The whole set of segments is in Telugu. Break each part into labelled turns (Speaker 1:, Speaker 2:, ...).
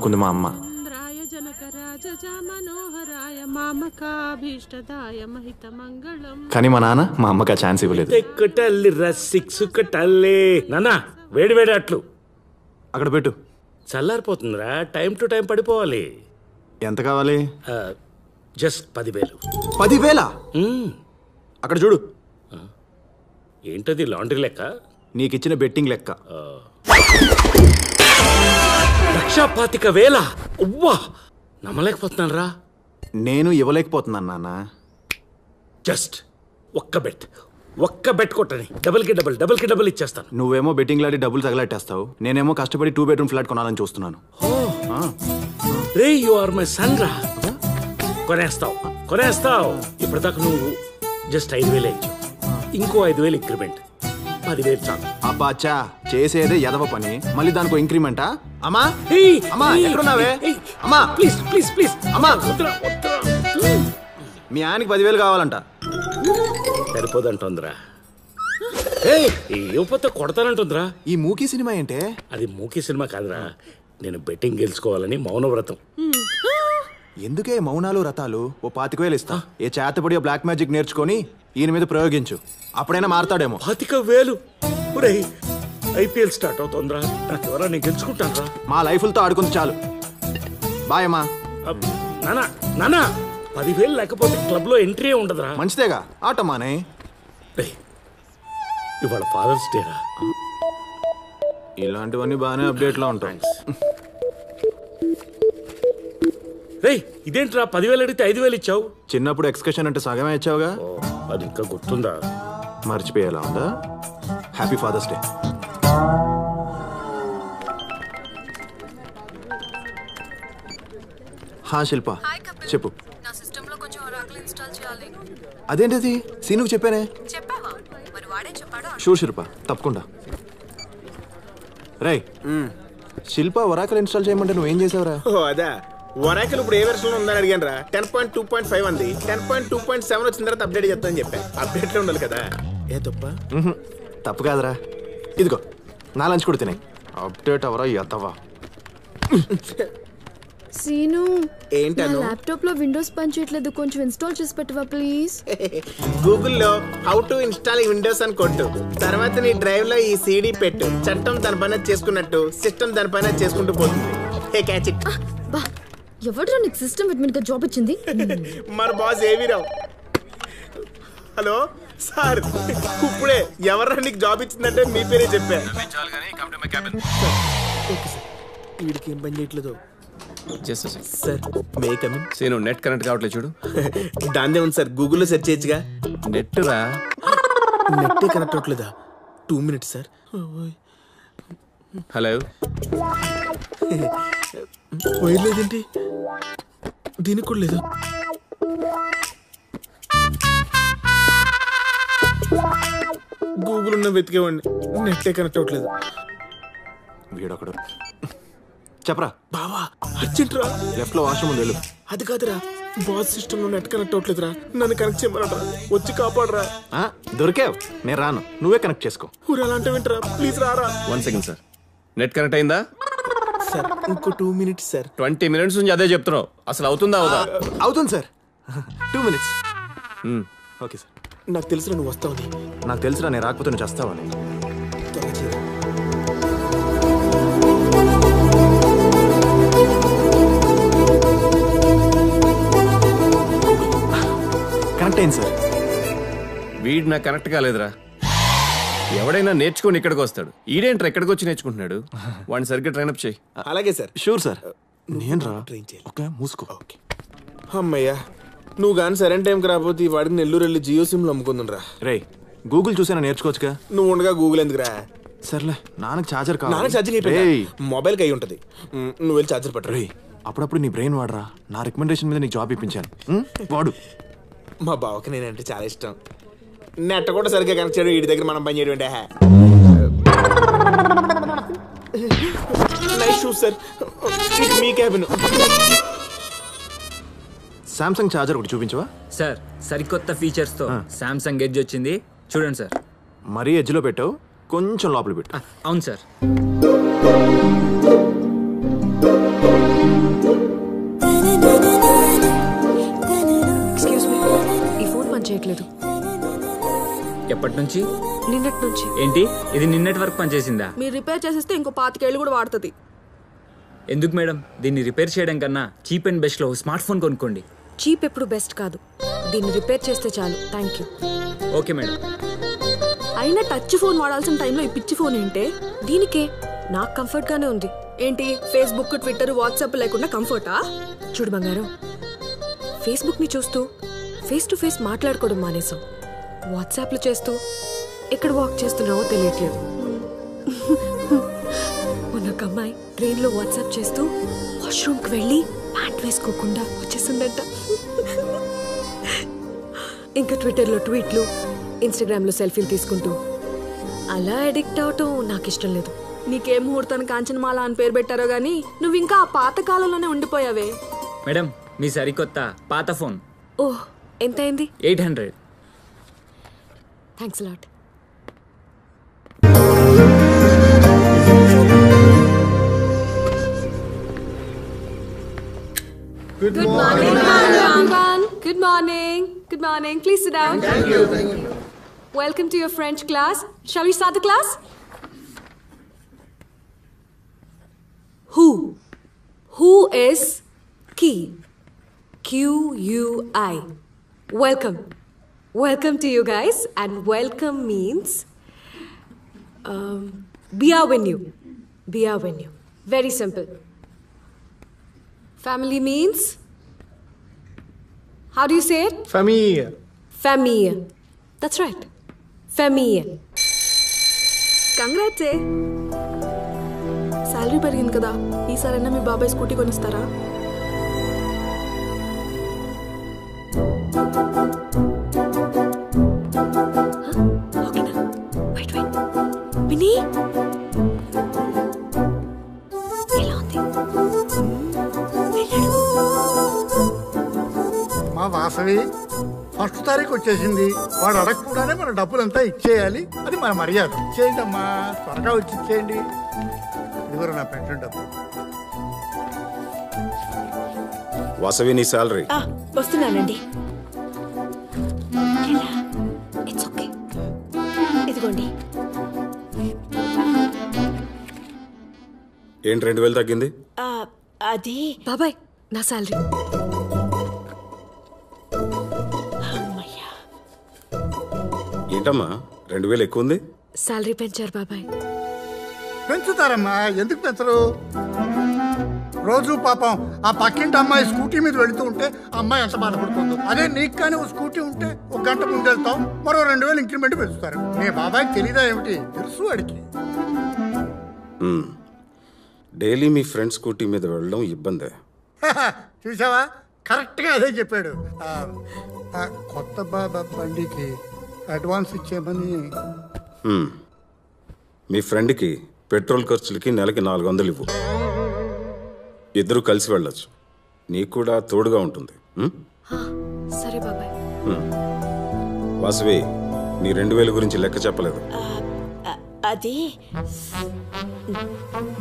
Speaker 1: కుంది మా అమ్మ. కానీ మా నాన్న మా అమ్మకి ఆ ఛాన్స్ ఇవ్వలేదు.
Speaker 2: నాన్న వేడి వేడి అట్లు
Speaker 1: అక్కడ పెట్టు.
Speaker 2: చల్లారిపోతుందిరా, టైం టు టైం పడిపోవాలి.
Speaker 1: ఎంత కావాలి?
Speaker 2: జస్ట్ 10,000.
Speaker 1: 10,000? అక్కడ చూడు.
Speaker 2: ఏంటది, లాండ్రీ లెక్క?
Speaker 1: నీకిచ్చిన బెట్టింగ్ లెక్క.
Speaker 2: 1,25,000? ఉవ్వా, నమ్మలేకపోతున్నాను రా.
Speaker 1: నేను ఇవ్వలేకపోతున్నాను నాన్న.
Speaker 2: జస్ట్ ఒక్క బెట్ కొట్టని, డబుల్కి డబుల్ ఇచ్చేస్తాను.
Speaker 1: నువ్వేమో బెట్టింగ్ లాడి డబ్బులు తగలెట్టేస్తావు, నేనేమో కష్టపడి 2 bedroom ఫ్లాట్ కొనాలని చూస్తున్నాను.
Speaker 2: రే, యు ఆర్ మై సన్ రా. కొనేస్తావు. ఇప్పటిదాకా నువ్వు జస్ట్ 5,000 ఇచ్చావు, ఇంకో 5,000 ఇంక్రిమెంట్, 10,000 చాలు.
Speaker 1: అబ్బాచ్చా, చేసేదే ఎదవ పని, మళ్ళీ దానికో ఇంక్రిమెంటా? అమ్మా అమ్మా, ఎక్కడున్నావే? అమ్మా
Speaker 2: ప్లీజ్
Speaker 1: అమ్మా, మీ ఆయనకి 10,000 కావాలంట.
Speaker 2: సరిపోదంటుందిరా. ఇవ్వకపోతే కొడతానంటుందిరా.
Speaker 1: ఈ మూకీ సినిమా ఏంటే?
Speaker 2: అది మూకీ సినిమా కాదురా, నేను బెట్టింగ్ గెలుచుకోవాలని మౌనవ్రతం.
Speaker 1: ఎందుకే మౌనాలు రథాలు? ఓ 25,000 ఇస్తా. ఏ చేతబడి బ్లాక్ మ్యాజిక్ నేర్చుకొని ఈయన మీద ప్రయోగించు, అప్పుడైనా మారతాడేమో.
Speaker 2: 25,000? ఐపీఎల్ స్టార్ట్ అవుతుందిరా, నాకు ఎవరా, నేను గెలుచుకుంటాను రా.
Speaker 1: మా లైఫ్లతో ఆడుకుంది చాలు. బాయ్ అమ్మా.
Speaker 2: నానా 10,000 లేకపోతే క్లబ్ లో ఎంట్రీ ఉండదురా.
Speaker 1: మంచిదేగా, ఆటమానే.
Speaker 2: ఇవాళ ఫాదర్స్ డే రా.
Speaker 1: ఇలాంటివన్నీ బాగానే అప్డేట్ లో ఉంటాయి.
Speaker 2: రే, ఇదేంట్రా 10,000 అడిగితే 5,000 ఇచ్చావు?
Speaker 1: చిన్నప్పుడు ఎక్స్కర్షన్ అంటే సగమే ఇచ్చావుగా.
Speaker 2: అది ఇంకా గుర్తుందా?
Speaker 1: మర్చిపోయేలా ఉందా? Happy fathers day. శిల్ప చెప్పు.
Speaker 3: నా సిస్టమ్ లో కొంచెం ఒరాకిల్ ఇన్‌స్టాల్ చేయాలి.
Speaker 1: అదేంటది? సీనుకు చెప్పానే.
Speaker 3: చెప్పావా? మరి వాడే చెప్పాడా?
Speaker 1: షూర్ శిల్ప, తప్పకుండా. రేయ్, శిల్ప ఒరాకిల్ ఇన్స్టాల్ చేయమంటే నువ్వేం చేసావురా?
Speaker 4: అదా, ఒరాకిల్ ఇప్పుడు ఏ వెర్షన్ ఉందని అడిగాను రా. 10.2.5 అంది. 10.2.7 వచ్చిన తర్వాత అప్డేట్ చేస్తానని చెప్పా. అప్డేట్ లో ఉండాలి కదా. ఏ
Speaker 1: తప్పు కాదురా. ఇదిగో నా లంచ్ కూడా తినే. అప్డేట్ అవరా ఎత్తవా?
Speaker 3: సీను,
Speaker 4: ఏంటను?
Speaker 3: ల్యాప్టాప్ లో విండోస్ పనిచేయట్లేదు, కొంచెం ఇన్స్టాల్ చేసి పెట్టవా ప్లీజ్.
Speaker 4: గూగుల్లో హౌ టు ఇన్స్టాల్ విండోస్ అని కొట్టు. తర్వాత నీ డ్రైవ్ లో ఈ సీడీ పెట్టు. చట్టం దాని పైన చేసుకున్నట్టు సిస్టమ్ దాని పైన చేసుకుంటూ పోతుంది. హే క్యాచ్ ఇట్.
Speaker 3: బా, ఎవడ్రా నీకు సిస్టమ్ అడ్మిన్ గా జాబ్ ఇచ్చింది?
Speaker 4: మన బాస్ ఏవి రావు. హలో సార్, ఇప్పుడే ఎవరా నీకు జాబ్ ఇచ్చిందంటే మీ పేరే చెప్పా. వీడికి ఏం పని చేయట్లేదు sir. May come in.
Speaker 5: Seenu, net connect కావట్లేదు చూడు.
Speaker 4: దాందే ఉంది సార్, గూగుల్లో సెర్చ్ చేయొచ్చుగా.
Speaker 5: నెట్ రా.
Speaker 4: నెట్టే కనెక్ట్ అవ్వట్లేదా? 2 minutes సార్.
Speaker 5: హలో.
Speaker 4: వైర్ లేదేంటి? దీనికి కూడా లేదు. గూగుల్ ఉన్న వెతికేవాడిని, నెట్టే కనెక్ట్ అవ్వట్లేదు.
Speaker 1: వీడొకడు. చెప్పరా
Speaker 4: బావా, అర్జెంట్ రా.
Speaker 1: లెఫ్ట్ లో వాష్రూమ్ ఉంది.
Speaker 4: అది కాదురా, బాస్ సిస్టమ్ లో నెట్ కనెక్ట్ అవ్వట్లేదురా. నన్ను కనెక్ట్ చేయమరా, వచ్చి కాపాడరా.
Speaker 1: దొరికావు, నేను రాను, నువ్వే కనెక్ట్ చేసుకో.
Speaker 4: ఊరు అలా అంటే వింటరా, ప్లీజ్ రారా.
Speaker 5: 1 second సార్. నెట్ కనెక్ట్ అయిందా
Speaker 4: సార్? ఇంకో 2 minutes సార్.
Speaker 5: 20 minutes నుంచి అదే చెప్తున్నావు, అసలు అవుతుందా అవుదా?
Speaker 1: అవుతుంది సార్. 2 minutes. Okay sir.
Speaker 4: నాకు తెలుసురా నువ్వు వస్తావని.
Speaker 1: నాకు తెలుసురా, నేను రాకపోతే నువ్వు చేస్తావని. కనెక్ట్ అయింది సార్.
Speaker 5: వీడు నాకు కనెక్ట్ కాలేదురా. ఎవడైనా నేర్చుకొని ఇక్కడికి వస్తాడు, ఈడేంట్రా ఎక్కడికి వచ్చి నేర్చుకుంటున్నాడు? వాడిని సరిగ్గా ట్రైనప్ చేయి.
Speaker 4: అలాగే సార్.
Speaker 1: Sure sir. నేను రా, ట్రైన్ చేయాలి. ఓకే, మూసుకో. ఓకే.
Speaker 4: అమ్మయ్యా, నువ్వు కానీ సరైన టైంకి రాకపోతే వాడిని నెల్లూరు వెళ్ళి జియో సిమ్ లో అమ్ముకుందురా.
Speaker 1: రే, గూగుల్ చూసైనా నేర్చుకోవచ్చుగా.
Speaker 4: నువ్వు ఉండగా గూగుల్ ఎందుకురా?
Speaker 1: సర్లే, నాన్నకి ఛార్జర్ కావాలి.
Speaker 4: నాన్న ఛార్జింగ్ అయిపోయి మొబైల్కి అయి ఉంటుంది. నువ్వు వెళ్ళి ఛార్జర్ పట్టు.
Speaker 1: రే, అప్పుడప్పుడు నీ బ్రెయిన్ వాడరా. నా రికమెండేషన్ మీద నీకు జాబ్ ఇప్పించాను, వాడు.
Speaker 4: మా బావకి నేనంటే చాలా ఇష్టం. నెట్ కూడా సరిగ్గా కనెక్ట్ చేయడం, వీడి దగ్గర మనం పని చేయడం. Nice shoes sir. మీ క్యాబిన్.
Speaker 1: సామ్సంగ్ ఛార్జర్ ఒకటి చూపించవా
Speaker 6: సార్? సరికొత్త ఫీచర్స్ తో సామ్సంగ్ ఎడ్జ్ వచ్చింది, చూడండి సార్.
Speaker 1: మరీ ఎడ్జ్లో పెట్టావు, కొంచెం లోపల పెట్టు.
Speaker 6: అవును సార్. ఎప్పటి నుంచి?
Speaker 7: నిన్నటి నుంచి.
Speaker 6: ఏంటి ఇది నిన్నటి వరకు పనిచేసిందా?
Speaker 7: మీరు రిపేర్ చేసేస్తే ఇంకో 25 ఏళ్ళు కూడా వాడుతుంది.
Speaker 6: ఎందుకు మేడం, దీన్ని రిపేర్ చేయడం కన్నా చీప్ అండ్ బెస్ట్ లో స్మార్ట్ ఫోన్ కొనుక్కోండి.
Speaker 7: చీప్ ఎప్పుడు బెస్ట్ కాదు, దీన్ని రిపేర్ చేస్తే చాలు. Thank you.
Speaker 6: Okay madam.
Speaker 7: అయినా టచ్ ఫోన్ వాడాల్సిన టైంలో ఈ పిచ్చి ఫోన్ ఏంటే? దీనికే నాకు కంఫర్ట్ గానే ఉంది. ఏంటి ఫేస్బుక్, ట్విట్టర్, వాట్సాప్ లేకుండా కంఫర్టా? చూడు బంగారం, ఫేస్బుక్ ని చూస్తూ ఫేస్ టు ఫేస్ మాట్లాడుకోవడం మానేసాం. వాట్సాప్లు చేస్తూ ఎక్కడ వాక్ చేస్తున్నావో తెలియట్లేదు. మొన్న ఒక అమ్మాయి ట్రైన్లో వాట్సాప్ చేస్తూ వాష్రూమ్కి వెళ్ళి ప్యాంట్ వేసుకోకుండా వచ్చేసిందంట. ఇంకా ట్విట్టర్లో ట్వీట్లు, ఇన్స్టాగ్రామ్లో సెల్ఫీలు తీసుకుంటూ అలా అడిక్ట్ అవటం నాకు ఇష్టం లేదు. నీకే ముహూర్తాన్ని కాంచనమాల అని పేరు పెట్టారో గానీ నువ్వు ఇంకా ఆ పాత కాలంలోనే ఉండిపోయావే.
Speaker 6: మేడం మీ సరికొత్త పాత ఫోన్.
Speaker 7: ఓహ్, ఎంత అయింది?
Speaker 6: 800.
Speaker 7: Thanks lot. Good morning, everyone. Good morning. Good morning. Please sit down. Thank you. Welcome to your French class. Shall we start the class? Who is key? Q-U-I. Welcome. Welcome to you guys. And welcome means bienvenue. Bienvenue. Very simple. Family means, how do you say it?
Speaker 4: Famille.
Speaker 7: Famille. That's right. Famille. Congrats, eh? Salary పెరిగింది కదా, ఈసారైనా మీ బాబాయ్ స్కూటీ కొనిస్తారా? ఓకేనా? వెయిట్ వినీ, ఎలా ఉంది?
Speaker 8: మా వాసవి ఫస్ట్ తారీఖు వచ్చేసింది. వాడు అడగకుండానే మన డబ్బులంతా ఇచ్చేయాలి, అది మన మర్యాద. ఇచ్చేయండి అమ్మా, త్వరగా వచ్చి ఇచ్చేయండి. ఇదిగోరా నా పెన్షన్ డబ్బు.
Speaker 1: వాసవి నీ శాలరీ.
Speaker 7: వస్తున్నానండి. ఇట్స్ ఓకే, ఇదిగోండి.
Speaker 1: ఏంటి 2000 తగ్గింది?
Speaker 7: అది బాబాయ్ నా శాలరీ.
Speaker 1: ఏంటమ్మా 2000 ఎక్కువ ఉంది?
Speaker 7: శాలరీ పెంచారు బాబాయ్.
Speaker 8: పెంచుతారమ్మా, ఎందుకు పెంచరు? రోజు పాపం ఆ పక్కింటి అమ్మాయి స్కూటీ మీద వెళుతూ ఉంటే అమ్మాయి ఎంత బాధపడుతుందో. అదే నీకు కానీ ఓ స్కూటీ ఉంటే 1 గంట ముందు వెళ్తాం, మరో 2000 ఇంక్రిమెంట్ పెంచుతారు. నీ బాబాయ్కి తెలీదా ఏమిటి? తెలుసు వాడికి.
Speaker 1: డైలీ మీ ఫ్రెండ్ స్కూటీ మీద వెళ్ళడం ఇబ్బందే.
Speaker 8: చూసావా, కరెక్ట్గా అదే చెప్పాడు. కొత్త బాబా బండికి అడ్వాన్స్ ఇచ్చేమని.
Speaker 1: మీ ఫ్రెండ్కి పెట్రోల్ ఖర్చులకి నెలకి 400 ఇవ్వు. ఇద్దరు కలిసి వెళ్ళొచ్చు, నీకు కూడా తోడుగా ఉంటుంది.
Speaker 7: సరే బాబాయ్.
Speaker 1: వాసవి నీ 2000 గురించి లెక్క చెప్పలేదు.
Speaker 9: అది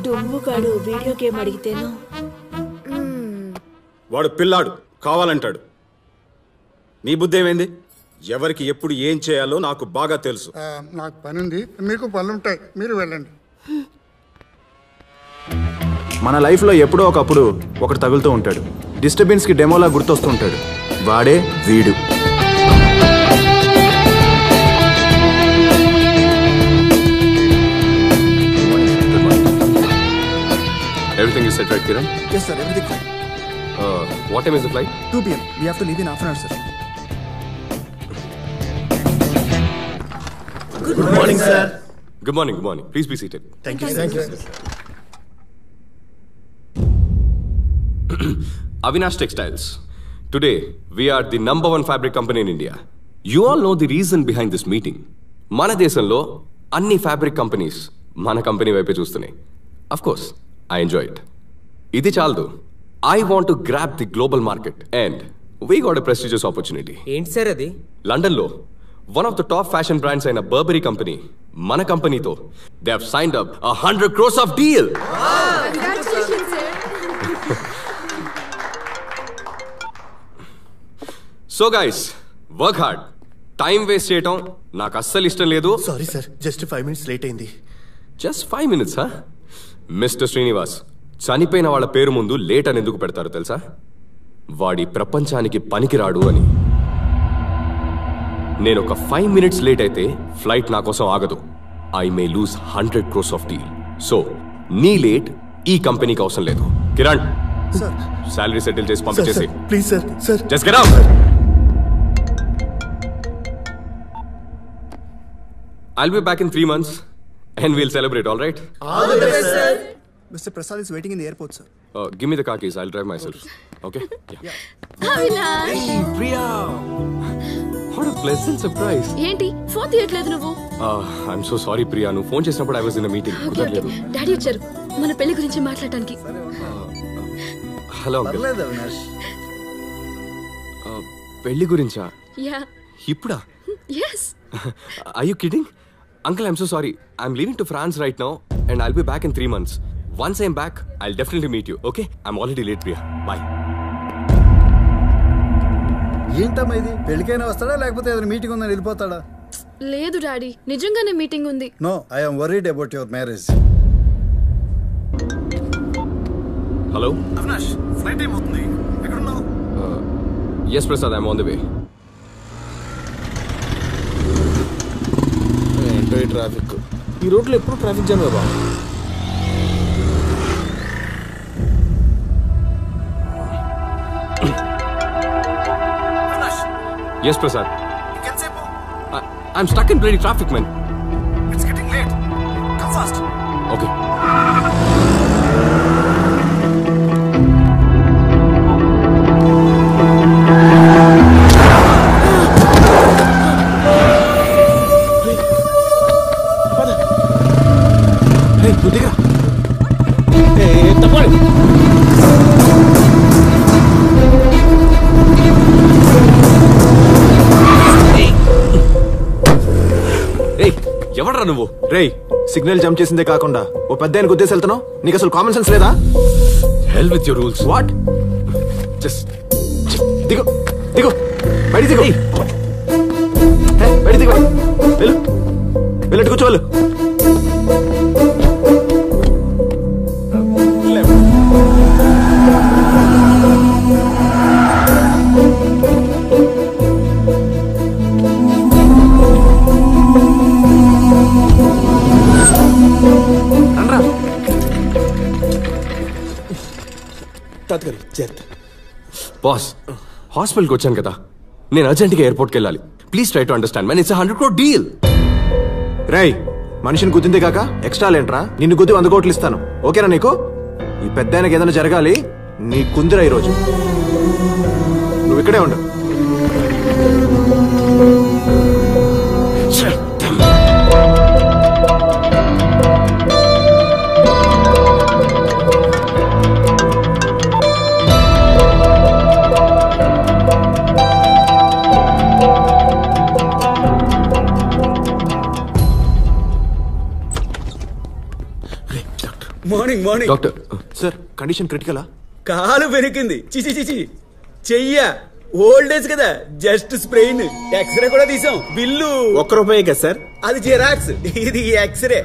Speaker 9: డుమ్ముగాడు వీడియో గేమ్ అడిగితేను
Speaker 1: వాడు పిల్లాడు కావాలంటాడు. నీ బుద్ధి ఏమైంది? ఎవరికి ఎప్పుడు ఏం చేయాలో నాకు బాగా తెలుసు.
Speaker 8: నాకు పని ఉంది, మీకు పనులుంటాయి, మీరు వెళ్ళండి.
Speaker 1: మన లైఫ్లో ఎప్పుడో ఒకప్పుడు ఒకటి తగులుతూ ఉంటాడు. డిస్టర్బెన్స్కి డెమోలా గుర్తొస్తూ ఉంటాడు. వాడే వీడు.
Speaker 5: Everything is set right, Kiran?
Speaker 10: Yes, sir. Everything fine.
Speaker 5: What time is the flight?
Speaker 10: 2 p.m. We have to leave in half an hour, sir.
Speaker 5: Good morning, sir. Good morning, good morning. Please be seated.
Speaker 10: Thank you, sir. Thank you, sir.
Speaker 5: Avinash Textiles. Today, we are the #1 fabric company in India. You all know the reason behind this meeting. Mana desanlo anni fabric companies mana company వైపే చూస్తున్నాయి. Of course, I enjoy it. ఇది చాలదు. I want to grab the global market and we got a prestigious opportunity.
Speaker 6: ఏంటి సార్ అది?
Speaker 5: లండన్లో one of the top fashion brands అయిన Burberry company మన కంపెనీతో they have signed up 100 crores of deal.
Speaker 7: Congratulations, sir.
Speaker 5: So guys, work hard, time waste చేయటం నాకు అస్సలు ఇష్టం లేదు.
Speaker 11: Sorry sir, just 5 minutes late అయింది.
Speaker 5: జస్ట్ 5 minutes, మిస్టర్ శ్రీనివాస్, చనిపోయిన వాళ్ళ పేరు ముందు లేట్ అని ఎందుకు పెడతారు తెలుసా? వాడి ప్రపంచానికి పనికిరాడు అని. నేను ఒక 5 minutes లేట్ అయితే ఫ్లైట్ నా కోసం ఆగదు. I may lose 100 crores of deal. So నీ లేట్ ఈ కంపెనీకి అవసరం లేదు. కిరణ్, సాలరీ సెటిల్ చేసి పంపించేసి.
Speaker 11: Please sir. Sir
Speaker 5: just get out. I'll be back in 3 months and we'll celebrate, all right?
Speaker 10: All the best, sir. Mr. Prasad is waiting in the airport, sir.
Speaker 5: Give me the car keys. I'll drive myself. Okay? Yeah.
Speaker 3: Avinash,
Speaker 5: Hey, Priya! What a pleasant surprise.
Speaker 3: ఏంటి ఫోన్ తీయట్లేదు నువ్వు?
Speaker 5: I'm so sorry, Priya. నువ్వు ఫోన్ చేసినప్పుడు I was in a meeting.
Speaker 3: Okay okay, daddy వచ్చారు మన పెళ్లి గురించి మాట్లాడడానికి.
Speaker 5: Hello uncle. పెళ్లి గురించా?
Speaker 3: యా.
Speaker 5: ఇప్పుడా?
Speaker 3: yes.
Speaker 5: Are you kidding? Uncle, I'm so sorry. I'm leaving to France right now and I'll be back in 3 months. Once I'm back, I'll definitely meet you. Okay? I'm already late, Priya. Bye.
Speaker 10: ఏంటమ్మా ఇది? పెళ్ళికైనా వస్తాడా లేకపోతే ఏదైనా మీటింగ్ ఉందని వెళ్ళిపోతాడా?
Speaker 3: లేదు డాడీ, నిజంగానే మీటింగ్ ఉంది.
Speaker 10: No, I am worried about your marriage.
Speaker 5: Hello
Speaker 10: Avinash, flight time అవుతుంది. ఎక్కడున్నావు?
Speaker 5: Yes, Prasad, I'm on the way.
Speaker 11: ఏంటో ఈ ట్రాఫిక్. ఈ రోడ్లో ఎప్పుడు traffic jam Baba.
Speaker 5: Yes, Prasad. I'm stuck in bloody traffic, man.
Speaker 10: It's getting late. Come fast.
Speaker 5: Okay.
Speaker 1: Hey, Budiga.
Speaker 11: Hey, tapadi.
Speaker 5: ఎవడ్రా నువ్వు?
Speaker 1: రేయ్, సిగ్నల్ జంప్ చేసిందే కాకుండా ఓ పెద్ద ఆయన గుద్దేసి వెళ్తున్నావు. నీకు అసలు కామన్ సెన్స్ లేదా?
Speaker 5: హెల్ with your rules.
Speaker 1: What?
Speaker 5: Just
Speaker 1: దిగు దిగు, బయట దిగు. బయట దిగు, వెళ్ళు వెళ్ళట్టు కూర్చో, వెళ్ళు.
Speaker 5: బాస్, హాస్పిటల్కి వచ్చాను కదా, నేను అర్జెంట్గా ఎయిర్పోర్ట్కి వెళ్ళాలి. Please try to understand man, it's 100 crore deal.
Speaker 1: రేయ్, మనిషిని గుద్దిందే కాక ఎక్స్ట్రా లేంట్రా? నిన్ను గుద్ది 100 కోట్లు ఇస్తాను. ఓకేనా నీకు? ఈ పెద్ద ఆయనకి ఏదైనా జరగాలి, నీ కుందిరా ఈరోజు. నువ్వు ఇక్కడే ఉండు.
Speaker 6: Morning morning.
Speaker 5: Doctor
Speaker 1: sir, condition క్రిటికలా?
Speaker 6: కాలు వెనికింది. చిచి చిచి చెయ్య ఓల్డ్ ఏజ్ కదా, జస్ట్ స్ప్రెయిన్. ఎక్స్రే కూడా తీసాం. బిల్లు
Speaker 4: ₹1 కదా సార్?
Speaker 6: అది జిరాక్స్, ఇది ఎక్స్రే.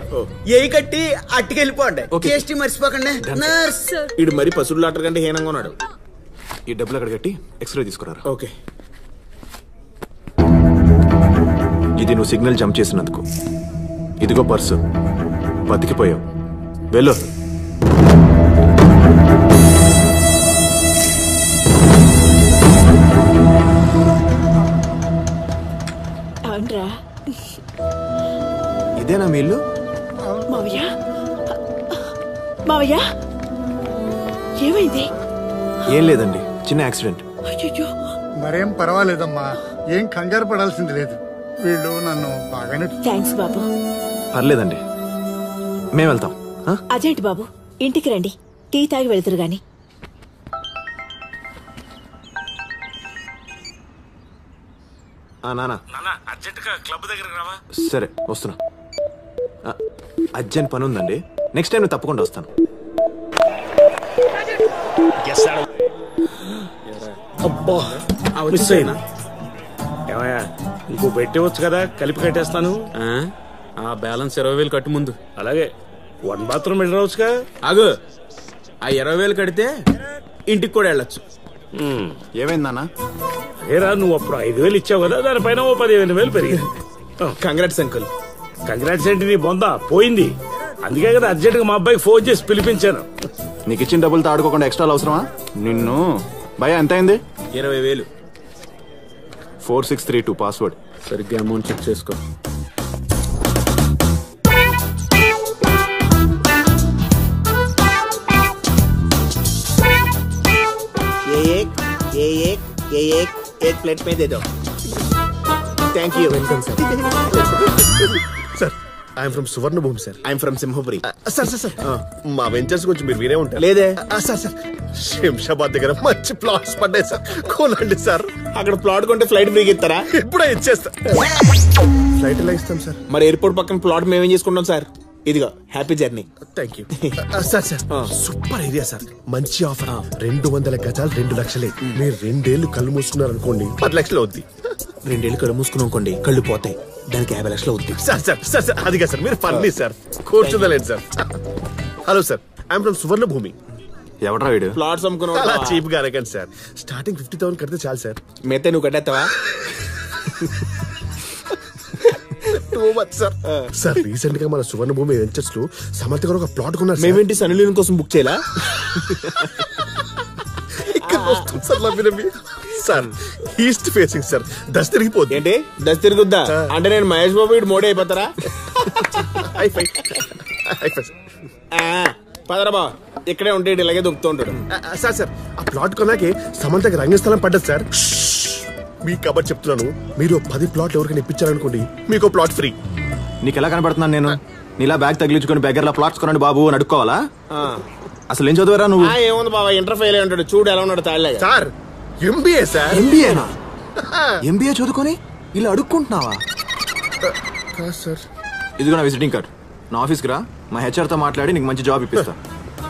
Speaker 6: ఏ కట్టి అట్టుకెళ్ళిపోండి. కేస్టీ మర్చిపోకండి. నర్స్
Speaker 4: ఇడు మరి పశువుల డాక్టర్ కంటే హీనంగా ఉన్నాడు.
Speaker 1: ఈ డబ్బులు అక్కడ కట్టి ఎక్స్రే తీసుకురా.
Speaker 4: ఓకే.
Speaker 1: ఇది నువ్వు సిగ్నల్ జంప్ చేసినందుకు. ఇదిగో పర్సు. బతికిపోయావు. వెళ్ళు.
Speaker 9: అవునరా
Speaker 1: ఇదేనా మీ ఇల్లు?
Speaker 9: మావయ్య, మావయ్య ఏమైంది?
Speaker 1: ఏం లేదండి, చిన్న యాక్సిడెంట్.
Speaker 9: అయ్యో,
Speaker 8: మరేం పర్వాలేదమ్మా, ఏం కంగారు పడాల్సింది లేదు. వీళ్ళు నన్ను బాగానే.
Speaker 9: థ్యాంక్స్ బాబు.
Speaker 1: పర్లేదండి, మేము వెళ్తాం.
Speaker 9: అదేంటి బాబు, ఇంటికి రండి, టీ తాగి వెళ్తురు గాని.
Speaker 1: నానా,
Speaker 2: క్లబ్ దగ్గరికి రావా?
Speaker 1: సరే వస్తున్నా. అర్జెంట్ పని ఉందండి, నెక్స్ట్ టైం నేను తప్పకుండా వస్తాను.
Speaker 2: అబ్బా, మిస్ అయినా.
Speaker 4: ఏమయ్యా,
Speaker 2: ఇంకో పెట్టేవచ్చు కదా, కలిపి కట్టేస్తాను.
Speaker 11: ఆ బ్యాలెన్స్ 20,000 కట్టు ముందు.
Speaker 2: అలాగే 1 బాత్రూమ్ వెళ్ళవచ్చుగా.
Speaker 6: ఆగు, ఆ 20,000 కడితే ఇంటికి కూడా వెళ్ళొచ్చు.
Speaker 1: ఏమైందన్నా?
Speaker 2: అదేరా, నువ్వు అప్పుడు 5,000 ఇచ్చావు కదా, దానిపైన 15,000 పెరిగింది.
Speaker 6: Congrats uncle.
Speaker 2: కంగ్రాట్స్ ఏంటి, నీ బొందా పోయింది. అందుకే కదా అర్జెంట్ గా మా అబ్బాయికి ఫోన్ చేసి పిలిపించాను.
Speaker 1: నీకు ఇచ్చిన డబ్బులతో ఆడుకోకుండా ఎక్స్ట్రా అవసరమా? నిన్ను భయ ఎంత అయింది?
Speaker 6: 20,000.
Speaker 1: 4632 పాస్వర్డ్.
Speaker 11: సరిగ్గా అమౌంట్ చెక్ చేసుకో.
Speaker 4: एक प्लेट में दे दो. Thank you.
Speaker 11: Welcome sir. Sir, I'm from Suvarnabhumi sir.
Speaker 4: I'm from Simhapuri.
Speaker 11: Sir sir sir, మా వెంచర్స్ గురించి మీరు వినే ఉంటారు.
Speaker 4: లేదే.
Speaker 11: సార్ సార్, శంషాబాద్ దగ్గర మంచి ప్లాట్స్ పడ్డాయి సార్, కొనండి సార్.
Speaker 4: అక్కడ ప్లాట్ కొంటే ఫ్లైట్ ఫ్రీగా ఇస్తారా?
Speaker 11: ఇప్పుడే ఇచ్చేస్తా. ఫ్లైట్ ఎలా ఇస్తాం సార్?
Speaker 4: మరి ఎయిర్పోర్ట్ పక్కన ప్లాట్ మేమేం చేసుకుంటాం సార్. ఇదిగో happy journey.
Speaker 11: Thank you sir. Sir super idea sir, మంచి ఆఫర్. 200 గజాలు 2 లక్షలే. మీరు 2 ఏళ్ళు కళ్ళు మూసుకున్నారు అనుకోండి, 10 లక్షలు అవుద్ది.
Speaker 4: 2 ఏళ్ళు కళ్ళు మూసుకున్నాం అనుకోండి, కళ్ళు పోతాయి, దానికి 50 లక్షలు అవుద్ది.
Speaker 11: సార్ సార్ సార్ సార్, అదిగా సార్, మీరు ఫన్నీ సార్, కూర్చుందలేదు sir. Hello sir, I'm from Suvarnabhumi.
Speaker 1: ఎవడ్రా వీడు?
Speaker 4: ప్లాట్స్ అమ్ముకున్నావు.
Speaker 11: అలా చీప్ గా అనకండి సార్, స్టార్టింగ్ 50,000 కడితే చాలు సార్.
Speaker 4: మిగతా నువ్వు కట్టేస్తావా?
Speaker 11: సార్ రీసెంట్ గా మన సువర్ణభూమి వెంచర్స్ లో సమంత గారు ఒక ప్లాట్ కొన్నారు.
Speaker 4: మేమేంటి సన్నిలీన్ కోసం బుక్ చేయాలా?
Speaker 11: ఇక్కడ వస్తుంది సార్ లవ్వినవి. సార్ ఈస్ట్ ఫేసింగ్ సార్, దశ తిరిగిపోద్ది.
Speaker 4: ఏంటి దశ తిరుగుద్దా? అంటే నేను మహేష్ బాబు ఇటు మోడీ అయిపోతారా? పదరా బా, ఇక్కడే ఉంటే ఇలాగే దొక్కుతూ ఉంటాడు.
Speaker 11: సార్ సార్, ఆ ప్లాట్ కొన్నాకే సమంతకి రంగస్థలం పడ్డది సార్. మీ కబర్ చెప్తున్నాను, మీరు 10 ప్లాట్లు ఎవరికైనా ఇప్పించారనుకోండి, మీకు ప్లాట్ ఫ్రీ.
Speaker 1: నీకు ఎలా కనబడుతున్నాను నేను? నీలా బ్యాగ్ తగిలించుకొని బెగ్గర్లా ప్లాట్స్ కొనండి బాబు అని అడుక్కోవాలా? అసలు ఏం చదువురా నువ్వు?
Speaker 4: ఏముంది బాబా, ఇంటర్ ఫెయిల్ అయి ఉంటాడు, చూడు ఎలా ఉన్నాడు తాళ్ళగా.
Speaker 11: Sir MBA sir.
Speaker 1: ఎంబీఏనా? ఎంబీఏ చదువుకొని ఇలా అడుక్కుంటున్నావా?
Speaker 11: సార్
Speaker 1: ఇదిగో నా విజిటింగ్ కార్డ్. నా ఆఫీస్కి రా, మా హెచ్ఆర్ తో మాట్లాడి నీకు మంచి జాబ్ ఇప్పిస్తా.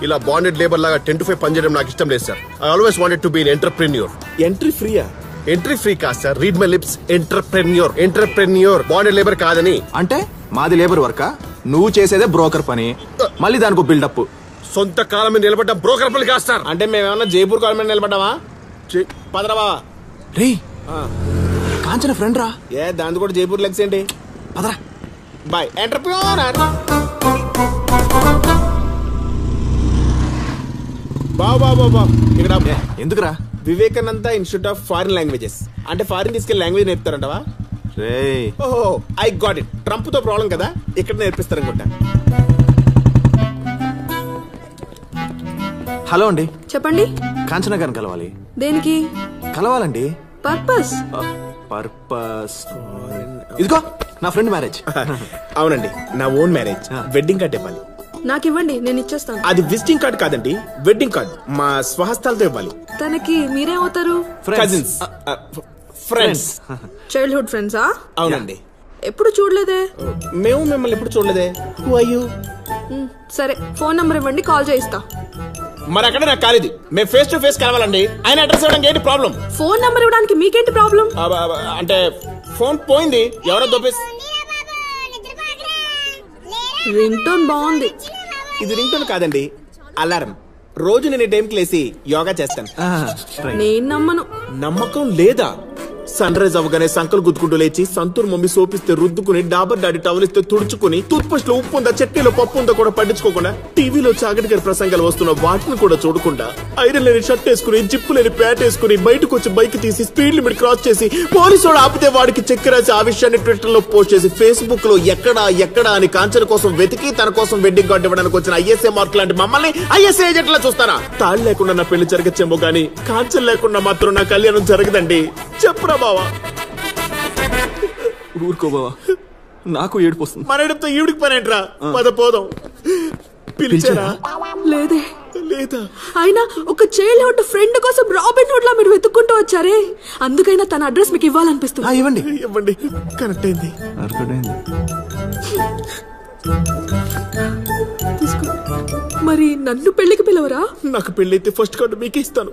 Speaker 11: ఇలా బాండెడ్ లేబర్ లాగా 10 to 5 పనిచేయడం నాకు ఇష్టం లేదు sir. I always wanted to be an entrepreneur.
Speaker 4: Entry ఫ్రీయా?
Speaker 11: ఎంట్రీ ఫ్రీ కాదు sir, read my lips, entrepreneur. Entrepreneur bonded labour కాదని.
Speaker 1: అంటే మాది లేబర్ వర్కా, నువ్వు చేసేదే బ్రోకర్ పని, మళ్ళీ దానికి బిల్డప్.
Speaker 11: సొంత కాలం మీద నిలబడ్డ బ్రోకర్ పని కాదు సార్.
Speaker 4: అంటే మేమేమన్నా జైపూర్ కాలం మీద నిలబడ్డావా? పదరా బావా.
Speaker 1: రే కాంచన ఫ్రెండ్ రా.
Speaker 4: దాంతో కూడా జైపూర్ లెగ్స్ ఏంటి?
Speaker 1: పదరా.
Speaker 4: Bye entrepreneur. బాబా ఇక్కడ
Speaker 1: ఎందుకురా?
Speaker 4: Vivekananda institute of foreign languages. అంటే ఫారిన్ తీసుకెళ్లి లాంగ్వేజ్ నేర్పుతారంటవా? ఓహో ఐ గాట్ ఇట్. ట్రంప్ తో ప్రాబ్లం కదా, ఇక్కడ నేర్పిస్తారనుకుంటా.
Speaker 1: హలో అండి.
Speaker 7: చెప్పండి.
Speaker 1: కాంచన గారిని కలవాలి.
Speaker 7: దేనికి
Speaker 1: కలవాలండి?
Speaker 7: పర్పస్.
Speaker 1: ఇదిగో నా ఫ్రెండ్ మ్యారేజ్.
Speaker 4: అవునండి, నా ఓన్ మ్యారేజ్. వెడ్డింగ్ కార్డ్ ఇవ్వాలి.
Speaker 7: నాకు ఇవ్వండి, నేను ఇచ్చేస్తాను.
Speaker 4: అది విజిటింగ్ కార్డ్ కాదండి, వెడ్డింగ్ కార్డ్. మా స్వహస్తాలతో ఇవ్వాలి.
Speaker 7: తనకి మీరేమవుతారు?
Speaker 4: Cousins, friends.
Speaker 7: చైల్డ్హుడ్ ఫ్రెండ్సా?
Speaker 4: అవునండి.
Speaker 7: ఎప్పుడు చూడలేదే.
Speaker 4: మేము మిమ్మల్ని ఎప్పుడు చూడలేదే. Who are you?
Speaker 7: సరే ఫోన్ నంబర్ ఇవ్వండి, కాల్ చేయిస్తా.
Speaker 4: మరి అక్కడ నాకు కాలేదు, మేము ఫేస్ టు ఫేస్ కలవాలండి. ఆయన అడ్రస్ ఇవ్వడానికి ఏంటి ప్రాబ్లం?
Speaker 7: ఫోన్ నంబర్ ఇవ్వడానికి మీకేంటి ప్రాబ్లం?
Speaker 4: అంటే ఫోన్ పోయింది, ఎవరో దొబ్బేసి.
Speaker 7: రింగ్ టోన్ బాగుంది.
Speaker 4: ఇది రింగ్ టోన్ కాదండి, అలారం. రోజు నేను టైంకి లేసి యోగా చేస్తాను.
Speaker 7: నేను నమ్మను.
Speaker 4: నమ్మకం లేదా? సన్ రైజ్ అవగానే సంకలు గుద్దుకుంటూ లేచి సంతూర్ మమ్మీ సోపిస్తే రుద్దుకుని, డాబర్ డాడీ టవల్ ఇస్తే తుడుచుకుని, టూత్ పేస్ట్ లో ఉప్పు ఉందా చట్నీలో పప్పు ఉందా కూడా పట్టించుకోకుండా, టీవీలో చాగటి గారి ప్రసంగాలు వస్తున్న వాటిని కూడా చూడకుండా, ఐరన్ లేని షర్ట్ వేసుకుని, జిప్పు లేని ప్యాంట్ వేసుకుని, బయటకు వచ్చి బైక్ తీసి స్పీడ్ లిమిట్ క్రాస్ చేసి, పోలీసు వాడు ఆపితే వాడికి చెక్ రాసి ఆ విషయాన్ని ట్విట్టర్ లో పోస్ట్ చేసి, ఫేస్బుక్ లో ఎక్కడా అని కాంచన కోసం వెతికి తన కోసం వెడ్డింగ్ కార్డు ఇవ్వడానికి వచ్చిన ఐఎస్ఏ మార్క్ లాంటి మమ్మల్ని ఐఎస్ఏ ఏజెంట్లా చూస్తారా? తాళి లేకుండా నా పెళ్లి జరగచ్చేమో గానీ కాంచన లేకుండా మాత్రం నా కళ్యాణం జరగదండి. చెప్పురా బావా.
Speaker 1: ఊరుకో బావా, నాకు ఏడుపు వస్తుంది.
Speaker 4: మన ఏడుపుతో ఈవిడికి పని ఏంట్రా? పద పోదాం. పిలిచారా?
Speaker 7: లేదే.
Speaker 4: లేదా?
Speaker 7: అయినా ఒక చైల్డ్హుడ్ ఫ్రెండ్ కోసం రాబిన్ హుడ్ లా మీరు వెతుక్కుంటూ వచ్చారే, అందుకైనా తన అడ్రస్ మీకు ఇవ్వాలనిపిస్తుంది.
Speaker 1: ఇవ్వండి.
Speaker 4: ఇవ్వండి. కనెక్ట్ అయింది.
Speaker 7: మరి నన్ను పెళ్లికి పిలవరా?
Speaker 4: నాకు పెళ్లి అయితే ఫస్ట్ కార్డు మీకే ఇస్తాను.